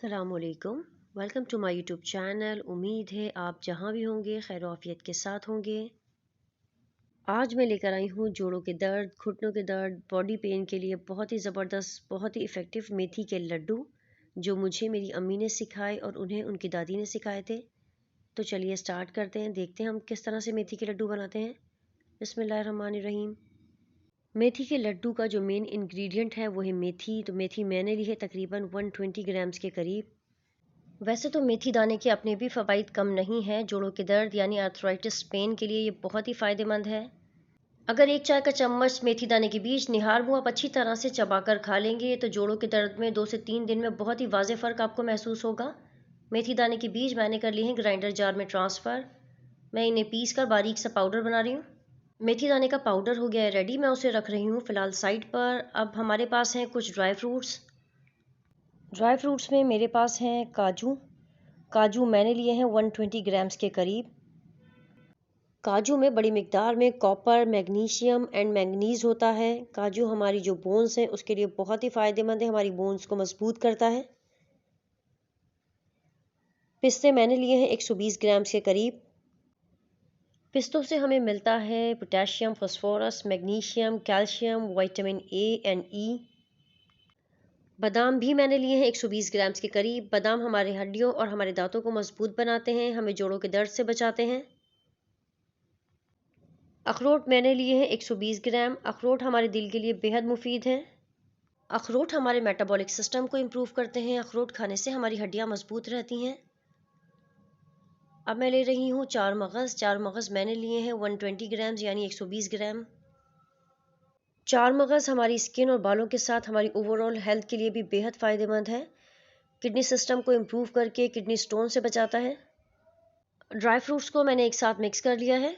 अस्सलाम वालेकुम। Welcome to my YouTube channel. उम्मीद है आप जहाँ भी होंगे खैर आफियत के साथ होंगे। आज मैं लेकर आई हूँ जोड़ों के दर्द, घुटनों के दर्द, बॉडी पेन के लिए बहुत ही ज़बरदस्त, बहुत ही इफ़ेक्टिव मेथी के लड्डू जो मुझे मेरी अम्मी ने सिखाए और उन्हें उनकी दादी ने सिखाए थे। तो चलिए स्टार्ट करते हैं, देखते हैं हम किस तरह से मेथी के लड्डू बनाते हैं। बिस्मिल्लाहिर्रहमानिर्रहीम। मेथी के लड्डू का जो मेन इंग्रेडिएंट है वो है मेथी। तो मेथी मैंने ली है तकरीबन 120 ग्राम्स के करीब। वैसे तो मेथी दाने के अपने भी फ़वाइद कम नहीं हैं। जोड़ों के दर्द यानी आर्थराइटिस पेन के लिए ये बहुत ही फ़ायदेमंद है। अगर एक चाय का चम्मच मेथी दाने के बीज निहार मुँह आप अच्छी तरह से चबाकर खा लेंगे तो जोड़ों के दर्द में 2 से 3 दिन में बहुत ही वाज़ेह फ़र्क आपको महसूस होगा। मेथी दाने के बीज मैंने कर लिए हैं ग्राइंडर जार में ट्रांसफ़र। मैं इन्हें पीस कर बारीक सा पाउडर बना रही हूँ। मेथी दाने का पाउडर हो गया है रेडी, मैं उसे रख रही हूँ फ़िलहाल साइड पर। अब हमारे पास हैं कुछ ड्राई फ्रूट्स में मेरे पास हैं काजू मैंने लिए हैं 120 ग्राम्स के करीब। काजू में बड़ी मिकदार में कॉपर, मैग्नीशियम एंड मैंगनीज़ होता है। काजू हमारी जो बोन्स हैं उसके लिए बहुत ही फ़ायदेमंद है, हमारी बोन्स को मजबूत करता है। पिस्ते मैंने लिए हैं 120 ग्राम्स के करीब। पिस्तों से हमें मिलता है potassium, phosphorus, magnesium, calcium, vitamin A and E. बादाम भी मैंने लिए हैं 120 ग्राम्स के करीब। बादाम हमारे हड्डियों और हमारे दांतों को मजबूत बनाते हैं, हमें जोड़ों के दर्द से बचाते हैं। अखरोट मैंने लिए हैं 120 ग्राम। अखरोट हमारे दिल के लिए बेहद मुफीद हैं। अखरोट हमारे मेटाबॉलिक सिस्टम को इम्प्रूव करते हैं। अखरोट खाने से हमारी हड्डियाँ मजबूत रहती हैं। अब मैं ले रही हूँ चार मगज़ मैंने लिए हैं 120 ग्राम्स यानी 120 ग्राम। चार मगज़ हमारी स्किन और बालों के साथ हमारी ओवरऑल हेल्थ के लिए भी बेहद फ़ायदेमंद है। किडनी सिस्टम को इम्प्रूव करके किडनी स्टोन से बचाता है। ड्राई फ्रूट्स को मैंने एक साथ मिक्स कर लिया है।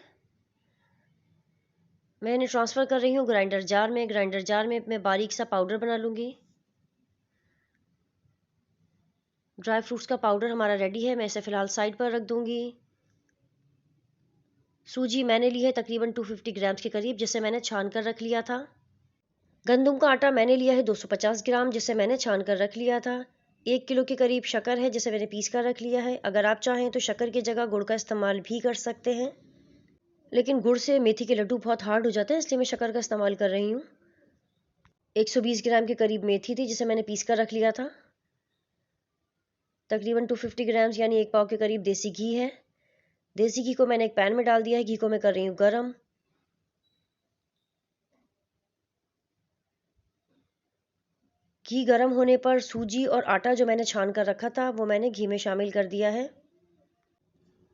मैं इन्हें ट्रांसफ़र कर रही हूँ ग्राइंडर जार में मैं बारीक सा पाउडर बना लूँगी। ड्राई फ्रूट्स का पाउडर हमारा रेडी है, मैं इसे फ़िलहाल साइड पर रख दूँगी। सूजी मैंने ली है तकरीबन 250 ग्राम्स के करीब, जिसे मैंने छान कर रख लिया था। गंदम का आटा मैंने लिया है 250 ग्राम, जिसे मैंने छान कर रख लिया था। 1 किलो के करीब शक्कर है, जिसे मैंने पीस कर रख लिया है। अगर आप चाहें तो शक्कर की जगह गुड़ का इस्तेमाल भी कर सकते हैं, लेकिन गुड़ से मेथी के लड्डू बहुत हार्ड हो जाते हैं, इसलिए मैं शक्कर का इस्तेमाल कर रही हूँ। 120 ग्राम के करीब मेथी थी, जिसे मैंने पीस कर रख लिया था। तकरीबन 250 ग्राम्स यानी 1 पाव के करीब देसी घी है। देसी घी को मैंने एक पैन में डाल दिया है। घी को मैं कर रही हूँ गरम। घी गरम होने पर सूजी और आटा जो मैंने छान कर रखा था वो मैंने घी में शामिल कर दिया है।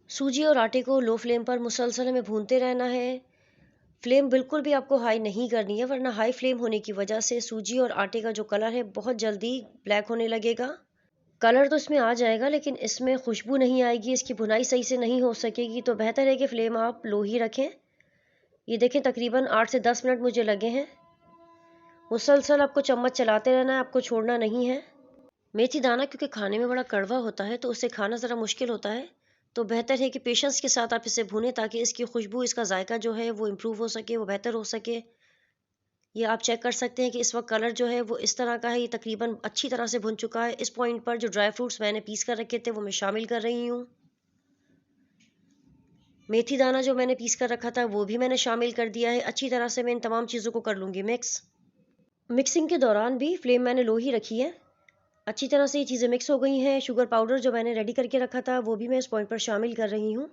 सूजी और आटे को लो फ्लेम पर मुसलसल हमें भूनते रहना है। फ्लेम बिल्कुल भी आपको हाई नहीं करनी है, वरना हाई फ्लेम होने की वजह से सूजी और आटे का जो कलर है बहुत जल्दी ब्लैक होने लगेगा। कलर तो इसमें आ जाएगा लेकिन इसमें खुशबू नहीं आएगी, इसकी भुनाई सही से नहीं हो सकेगी। तो बेहतर है कि फ्लेम आप लो ही रखें। ये देखें तकरीबन 8 से 10 मिनट मुझे लगे हैं। मुसलसल आपको चम्मच चलाते रहना है, आपको छोड़ना नहीं है। मेथी दाना क्योंकि खाने में बड़ा कड़वा होता है तो उसे खाना ज़रा मुश्किल होता है, तो बेहतर है कि पेशेंस के साथ आप इसे भूनें ताकि इसकी खुशबू, इसका जायका जो है वो इम्प्रूव हो सके, वो बेहतर हो सके। ये आप चेक कर सकते हैं कि इस वक्त कलर जो है वो इस तरह का है, ये तकरीबन अच्छी तरह से भुन चुका है। इस पॉइंट पर जो ड्राई फ्रूट्स मैंने पीस कर रखे थे वो मैं शामिल कर रही हूँ। मेथी दाना जो मैंने पीस कर रखा था वो भी मैंने शामिल कर दिया है। अच्छी तरह से मैं इन तमाम चीज़ों को कर लूँगी मिक्स। मिक्सिंग के दौरान भी फ्लेम मैंने लो ही रखी है। अच्छी तरह से ये चीज़ें मिक्स हो गई हैं। शुगर पाउडर जो मैंने रेडी करके रखा था वो भी मैं इस पॉइंट पर शामिल कर रही हूँ।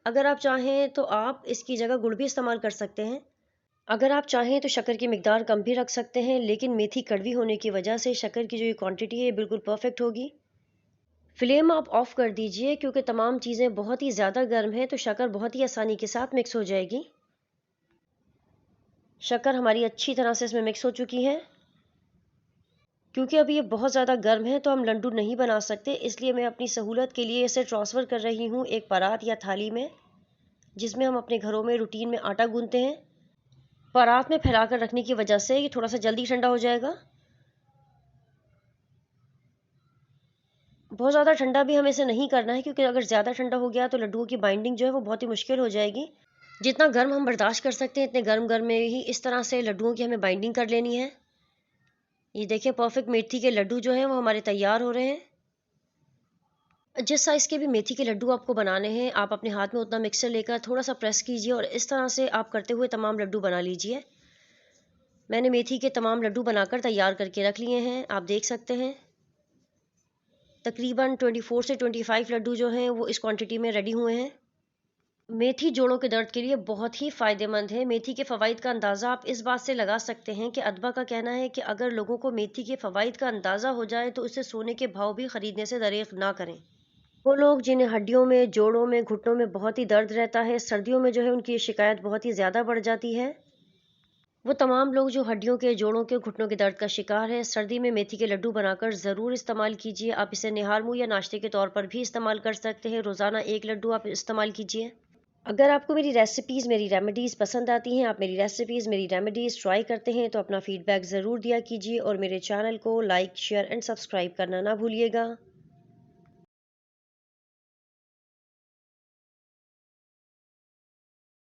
अगर आप चाहें तो आप इसकी जगह गुड़ भी इस्तेमाल कर सकते हैं। अगर आप चाहें तो शक्कर की मिकदार कम भी रख सकते हैं, लेकिन मेथी कड़वी होने की वजह से शक्कर की जो ये क्वांटिटी है बिल्कुल परफेक्ट होगी। फ्लेम आप ऑफ कर दीजिए क्योंकि तमाम चीज़ें बहुत ही ज़्यादा गर्म हैं, तो शक्कर बहुत ही आसानी के साथ मिक्स हो जाएगी। शक्कर हमारी अच्छी तरह से इसमें मिक्स हो चुकी है। क्योंकि अभी ये बहुत ज़्यादा गर्म है तो हम लड्डू नहीं बना सकते, इसलिए मैं अपनी सहूलत के लिए इसे ट्रांसफ़र कर रही हूँ एक परात या थाली में, जिसमें हम अपने घरों में रूटीन में आटा गूंथते हैं। परात में फैलाकर रखने की वजह से ये थोड़ा सा जल्दी ठंडा हो जाएगा। बहुत ज़्यादा ठंडा भी हमें इसे नहीं करना है, क्योंकि अगर ज़्यादा ठंडा हो गया तो लड्डुओं की बाइंडिंग जो है वो बहुत ही मुश्किल हो जाएगी। जितना गर्म हम बर्दाश्त कर सकते हैं इतने गर्म में ही इस तरह से लड्डुओं की हमें बाइंडिंग कर लेनी है। ये देखिए परफेक्ट मेथी के लड्डू जो हैं वो हमारे तैयार हो रहे हैं। जिस साइज़ के भी मेथी के लड्डू आपको बनाने हैं, आप अपने हाथ में उतना मिक्सर लेकर थोड़ा सा प्रेस कीजिए और इस तरह से आप करते हुए तमाम लड्डू बना लीजिए। मैंने मेथी के तमाम लड्डू बनाकर तैयार करके रख लिए हैं, आप देख सकते हैं। तकरीबन 24 से 25 लड्डू जो हैं वो इस क्वांटिटी में रेडी हुए हैं। मेथी जोड़ों के दर्द के लिए बहुत ही फ़ायदेमंद है। मेथी के फ़वाइद का अंदाज़ा आप इस बात से लगा सकते हैं कि अदबा का कहना है कि अगर लोगों को मेथी के फ़वाइद का अंदाज़ा हो जाए तो उसे सोने के भाव भी ख़रीदने से दरेख ना करें। वो लोग जिन्हें हड्डियों में, जोड़ों में, घुटनों में बहुत ही दर्द रहता है, सर्दियों में जो है उनकी ये शिकायत बहुत ही ज़्यादा बढ़ जाती है। वो तमाम लोग जो हड्डियों के, जोड़ों के, घुटनों के दर्द का शिकार है, सर्दी में मेथी के लड्डू बनाकर ज़रूर इस्तेमाल कीजिए। आप इसे निहार मुँह या नाश्ते के तौर पर भी इस्तेमाल कर सकते हैं। रोज़ाना 1 लड्डू आप इस्तेमाल कीजिए। अगर आपको मेरी रेसिपीज़, मेरी रेमेडीज़ पसंद आती हैं, आप मेरी रेसिपीज़, मेरी रेमेडीज़ ट्राई करते हैं तो अपना फ़ीडबैक ज़रूर दिया कीजिए और मेरे चैनल को लाइक, शेयर एंड सब्सक्राइब करना ना भूलिएगा।